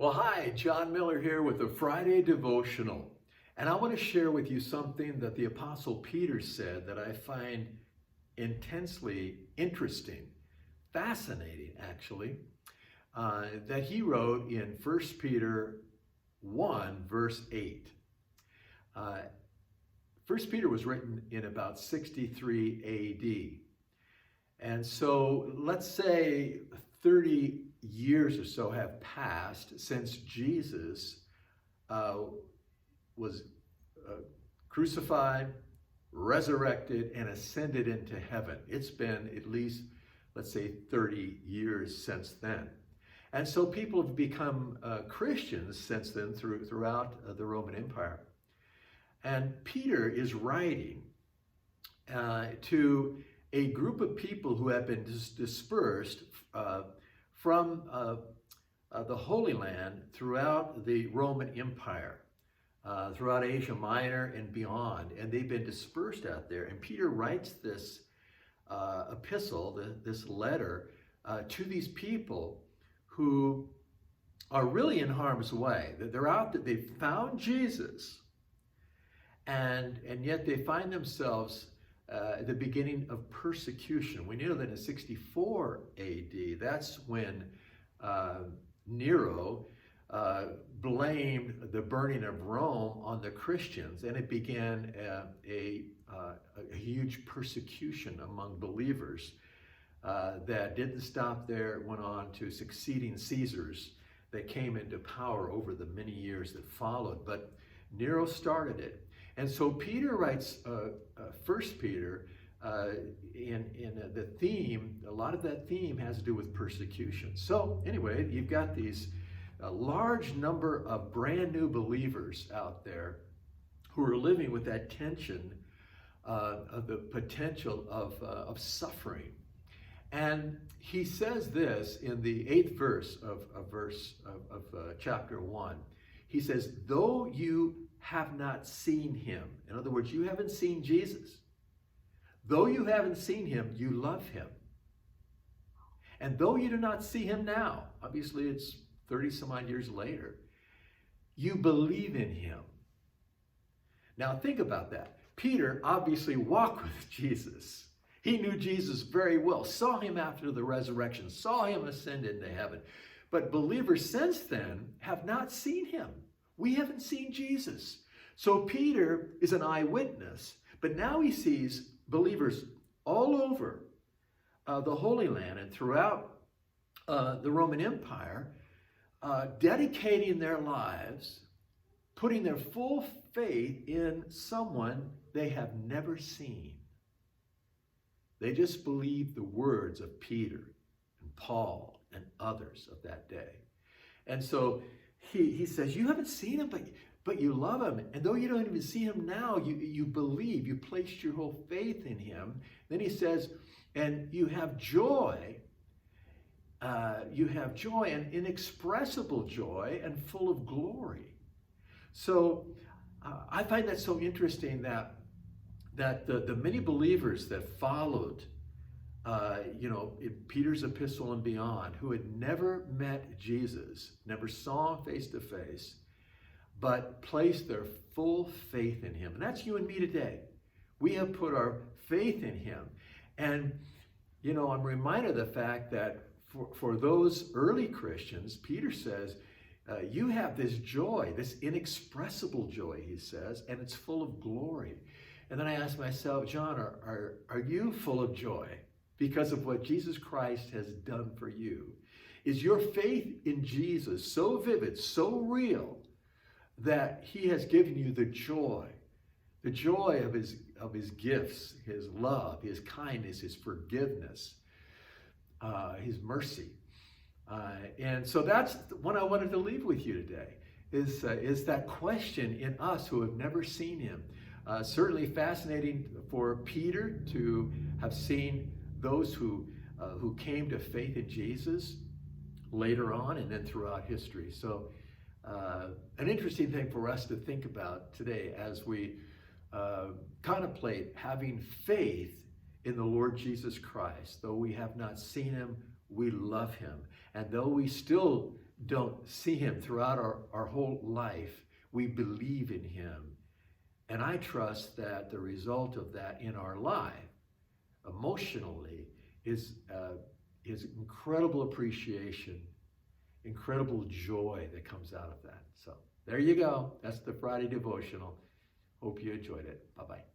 Well, hi, John Miller here with the Friday Devotional. And I want to share with you something that the Apostle Peter said that I find intensely interesting, fascinating actually, that he wrote in 1 Peter 1, verse 8. 1 Peter was written in about 63 AD. And so let's say 30 years or so have passed since Jesus was crucified, resurrected, and ascended into heaven. It's been at least, let's say, 30 years since then. And so people have become Christians since then throughout the Roman Empire. And Peter is writing to a group of people who have been dispersed from the Holy Land throughout the Roman Empire, throughout Asia Minor and beyond. And they've been dispersed out there. And Peter writes this epistle, this letter, to these people who are really in harm's way. They're out there, they've found Jesus, and yet they find themselves at the beginning of persecution. We know that in 64 AD, that's when Nero blamed the burning of Rome on the Christians, and it began a huge persecution among believers that didn't stop there. It went on to succeeding Caesars that came into power over the many years that followed. But Nero started it. And so Peter writes 1 Peter in the theme. A lot of that theme has to do with persecution. So anyway, you've got these a large number of brand new believers out there who are living with that tension of the potential of suffering. And he says this in the 8th verse of chapter 1. He says, though you have not seen him. In other words, you haven't seen Jesus. Though you haven't seen him, you love him. And though you do not see him now, obviously it's 30 some odd years later, you believe in him. Now think about that. Peter obviously walked with Jesus. He knew Jesus very well, saw him after the resurrection, saw him ascend into heaven. But believers since then have not seen him. We haven't seen Jesus. So Peter is an eyewitness, but now he sees believers all over the Holy Land and throughout the Roman Empire dedicating their lives, putting their full faith in someone they have never seen. They just believe the words of Peter and Paul and others of that day. And so he says, you haven't seen him, but you love him. And though you don't even see him now, you believe, you placed your whole faith in him. Then he says, and you have joy. You have joy, and inexpressible joy, and full of glory. So I find that so interesting that the many believers that followed in Peter's epistle and beyond, who had never met Jesus, never saw him face to face, but placed their full faith in him. And that's you and me today. We have put our faith in him. And, I'm reminded of the fact that for those early Christians, Peter says, you have this joy, this inexpressible joy, he says, and it's full of glory. And then I ask myself, John, are you full of joy because of what Jesus Christ has done for you? Is your faith in Jesus so vivid, so real, that he has given you the joy of his gifts, his love, his kindness, his forgiveness, his mercy? And so that's what I wanted to leave with you today, is that question in us who have never seen him. Certainly fascinating for Peter to have seen those who came to faith in Jesus later on and then throughout history. So an interesting thing for us to think about today as we contemplate having faith in the Lord Jesus Christ. Though we have not seen him, we love him. And though we still don't see him throughout our whole life, we believe in him. And I trust that the result of that in our life, emotionally, is incredible appreciation, incredible joy that comes out of that. So there you go. That's the Friday devotional. Hope you enjoyed it. Bye-bye.